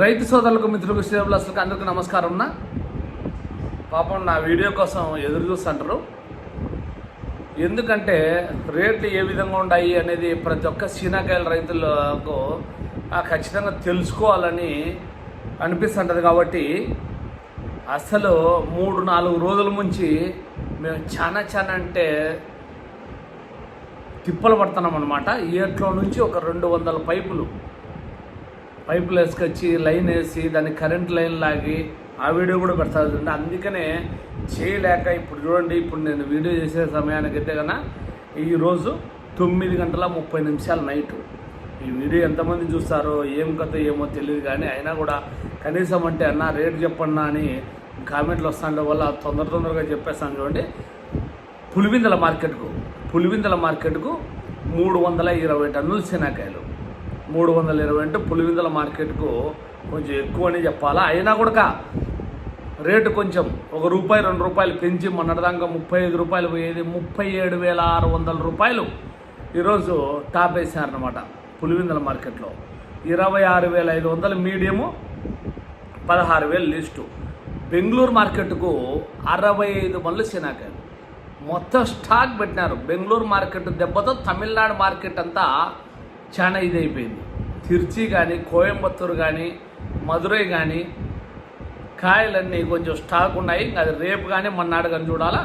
రైతు సోదరులకు మిత్రులకు శ్రేయభిలాషులకు అందరికీ నమస్కారం. పాపం నా వీడియో కోసం ఎదురు చూస్తుంటారు. ఎందుకంటే రేట్లు ఏ విధంగా ఉన్నాయి అనేది ప్రతి ఒక్క సీనాకాయల రైతులకు ఖచ్చితంగా తెలుసుకోవాలని అనిపిస్తుంటుంది. కాబట్టి అసలు 3-4 రోజుల నుంచి మేము చాలా అంటే తిప్పలు పడుతున్నాం అన్నమాట. ఏట్లో నుంచి ఒక 200 పైపులు వేసుకొచ్చి లైన్ వేసి దాన్ని కరెంట్ లైన్ లాగి ఆ వీడియో కూడా పెడతారు. అందుకనే చేయలేక ఇప్పుడు చూడండి, ఇప్పుడు నేను వీడియో చేసే సమయానికైతే కన్నా ఈరోజు 9:30 నైటు. ఈ వీడియో ఎంతమంది చూస్తారో ఏం కథ ఏమో తెలియదు, కానీ అయినా కూడా కనీసం అంటే అన్న రేట్ చెప్పన్నా అని కామెంట్లు వస్తుండే వల్ల తొందరగా చెప్పేస్తాను. చూడండి, పులివిందల మార్కెట్కు 320 టన్నులు శనగకాయలు. 320 అంటే పులివిందల మార్కెట్కు కొంచెం ఎక్కువ అని చెప్పాలా. అయినా కూడా రేటు కొంచెం ₹1-2 పెంచి మొన్నటిదాకా 35 రూపాయలు పోయేది 37,600 రూపాయలు ఈరోజు టాప్ వేసారనమాట. పులివిందల మార్కెట్లో 26,500 మీడియము, 16,000 లిస్టు. బెంగళూరు మార్కెట్కు 65 బండ్లు శనగకాయలు మొత్తం స్టాక్ పెట్టినారు. బెంగళూరు మార్కెట్ దెబ్బతో తమిళనాడు మార్కెట్ అంతా చాలా ఇదైపోయింది. తిరుచి కానీ, కోయంబత్తూరు కానీ, మదురై కానీ కాయలన్నీ కొంచెం స్టాక్ ఉన్నాయి. అది రేపు కానీ మన్నాడు కానీ చూడాలా.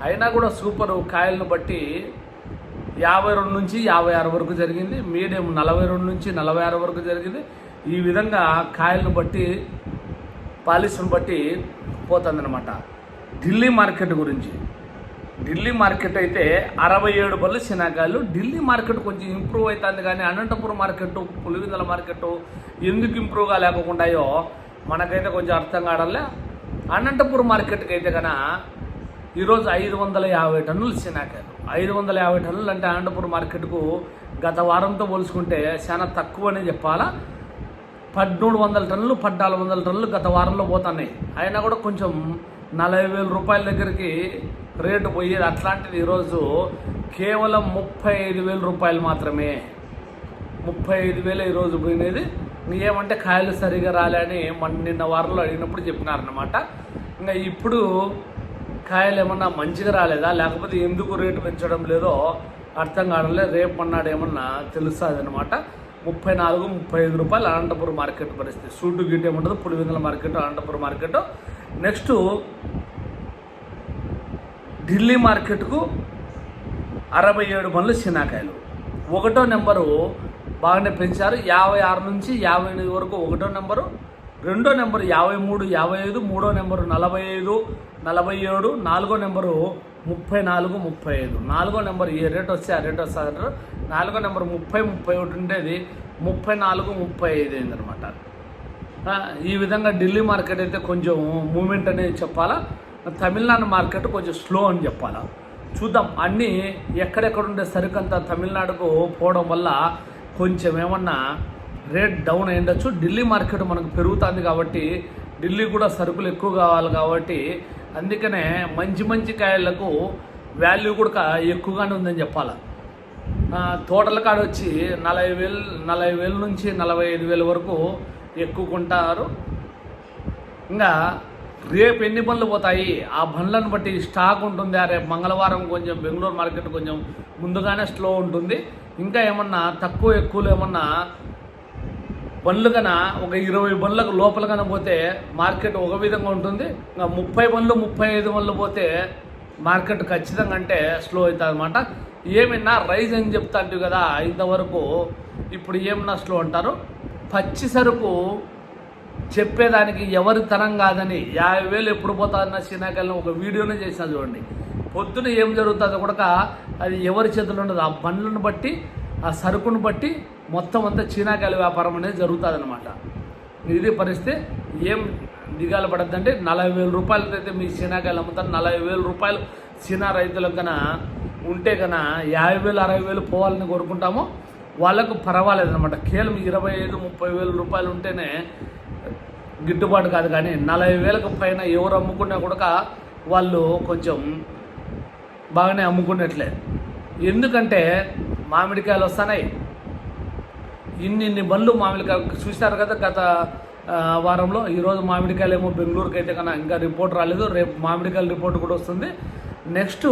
అయినా కూడా సూపరు. కాయలను బట్టి 52 నుంచి 56 వరకు జరిగింది. మీడియం 42 నుంచి 46 వరకు జరిగింది. ఈ విధంగా కాయలను బట్టి పాలిస్ను బట్టి పోతుందన్నమాట. ఢిల్లీ మార్కెట్ గురించి, ఢిల్లీ మార్కెట్ అయితే 67 బండ్లు శనగకాయలు. ఢిల్లీ మార్కెట్ కొంచెం ఇంప్రూవ్ అవుతుంది, కానీ అనంతపురం మార్కెట్, పులివిందల మార్కెట్ ఎందుకు ఇంప్రూవ్ కాలేకుండాయో మనకైతే కొంచెం అర్థం కావడంలే. అనంతపురం మార్కెట్కి అయితే కన్నా ఈరోజు 550 టన్నులు శనగకాయలు. 550 టన్నులు అంటే అనంతపురం మార్కెట్కు గత వారంతో పోల్చుకుంటే చాలా తక్కువ అని చెప్పాలా. 1300 టన్నులు 1400 టన్నులు గత వారంలో పోతున్నాయి. అయినా కూడా కొంచెం 40,000 రూపాయల దగ్గరికి రేటు పోయేది. అట్లాంటిది ఈరోజు కేవలం 35,000 రూపాయలు మాత్రమే. 35,000 ఈరోజు పోయినది. ఏమంటే కాయలు సరిగా రాలేని నిన్న వారంలో అడిగినప్పుడు చెప్పినారన్నమాట. ఇంకా ఇప్పుడు కాయలు ఏమన్నా మంచిగా రాలేదా, లేకపోతే ఎందుకు రేటు పెంచడం లేదో అర్థం కావడంలేదు. రేపు మన్నాడు ఏమన్నా తెలుస్తుంది అనమాట. 34-35 రూపాయలు అనంతపురం మార్కెట్ పరిస్థితి. సూటు గిట్ ఏముంటుంది Pulivendula market, Anantapuram market. Next Delhi మార్కెట్కు 67 బండ్లు శనగకాయలు. 1వ నెంబరు బాగానే పెంచారు. 56 నుంచి 58 వరకు 1వ నెంబరు. 2వ నెంబరు 53, 55. 3వ నెంబరు 45, 47. 4వ నెంబరు 34, 35. 4వ నెంబరు ఏ రేట్ వస్తే ఆ రేట్ వస్తుంది అంటారు. 4వ నెంబరు 30, 31 ఉండేది 34, 35 అయిందనమాట. ఈ విధంగా ఢిల్లీ మార్కెట్ అయితే కొంచెం మూమెంట్ అనేది చెప్పాలా. తమిళనాడు మార్కెట్ కొంచెం స్లో అని చెప్పాలా. చూద్దాం, అన్నీ ఎక్కడెక్కడ ఉండే సరుకు అంతా తమిళనాడుకు పోవడం వల్ల కొంచెం ఏమన్నా రేట్ డౌన్ అయ్యుండొచ్చు. ఢిల్లీ మార్కెట్ మనకు పెరుగుతుంది కాబట్టి ఢిల్లీ కూడా సరుకులు ఎక్కువ కావాలి కాబట్టి అందుకనే మంచి కాయలకు వాల్యూ కూడా ఎక్కువగానే ఉందని చెప్పాలా. తోటల కాడ వచ్చి 40,000 నుంచి 45,000 వరకు ఎక్కువ కొంటారు. ఇంకా రేపు ఎన్ని బండ్లు పోతాయి ఆ బండ్లను బట్టి స్టాక్ ఉంటుంది. రేపు మంగళవారం కొంచెం బెంగళూరు మార్కెట్ కొంచెం ముందుగానే స్లో ఉంటుంది. ఇంకా ఏమన్నా తక్కువ ఎక్కువలు ఏమన్నా బండ్లు కన్నా ఒక 20 బండ్లకు లోపల కన్నా పోతే మార్కెట్ ఒక విధంగా ఉంటుంది. ఇంకా 30 బండ్లు 35 బండ్లు పోతే మార్కెట్ ఖచ్చితంగా అంటే స్లో అవుతుంది అనమాట. ఏమైనా రైజ్ అని చెప్తా అంటే కదా ఇంతవరకు, ఇప్పుడు ఏమన్నా స్లో అంటారు. పచ్చి సరుకు చెప్పేదానికి ఎవరి తరం కాదని 50,000 ఎప్పుడు పోతాదన్న శనగకాయలను ఒక వీడియోనే చేసినా చూడండి. పొద్దున ఏం జరుగుతుందో కూడా అది ఎవరి చేతుల్లో ఉండదు. ఆ బండ్లను బట్టి ఆ సరుకును బట్టి మొత్తం అంతా శనగకాయల వ్యాపారం అనేది జరుగుతుంది అనమాట. ఇది పరిస్థితి. ఏం దిగాలు పడద్దంటే 40,000 రూపాయలతో అయితే మీ శనగకాయలు అమ్ముతారు. 40,000 రూపాయలు చిన్న రైతులకు కన్నా ఉంటే కన్నా 50,000 60,000 పోవాలని కోరుకుంటాము. వాళ్ళకు పర్వాలేదన్నమాట. కేవలం 25-30,000 రూపాయలు ఉంటేనే గిట్టుబాటు కాదు. కానీ 40,000కు పైన ఎవరు అమ్ముకున్నా కూడా వాళ్ళు కొంచెం బాగానే అమ్ముకున్నట్లే. ఎందుకంటే మామిడికాయలు వస్తున్నాయి, ఇన్ని బండ్లు మామిడికాయ చూసినారు కదా. గత వారంలో. ఈరోజు మామిడికాయలు ఏమో బెంగళూరుకి అయితే కన్నా ఇంకా రిపోర్ట్ రాలేదు, రేపు మామిడికాయల రిపోర్ట్ కూడా వస్తుంది. నెక్స్ట్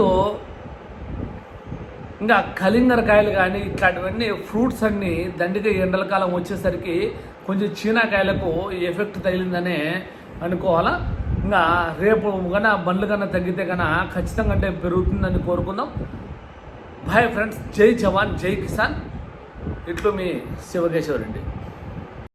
ఇంకా కలింగరకాయలు కానీ ఇట్లాంటివన్నీ ఫ్రూట్స్ అన్నీ దండిగా ఎండల కాలం వచ్చేసరికి కొంచెం చీనాకాయలకు ఎఫెక్ట్ తగిలిందనే అనుకోవాలా. ఇంకా రేపు కన్నా బండ్లు కన్నా తగ్గితే కన్నా ఖచ్చితంగా అంటే పెరుగుతుందని కోరుకుందాం. బాయ్ ఫ్రెండ్స్, జై జవాన్ జై కిసాన్. ఇట్లు మీ శివకేశ్వరెడ్డి.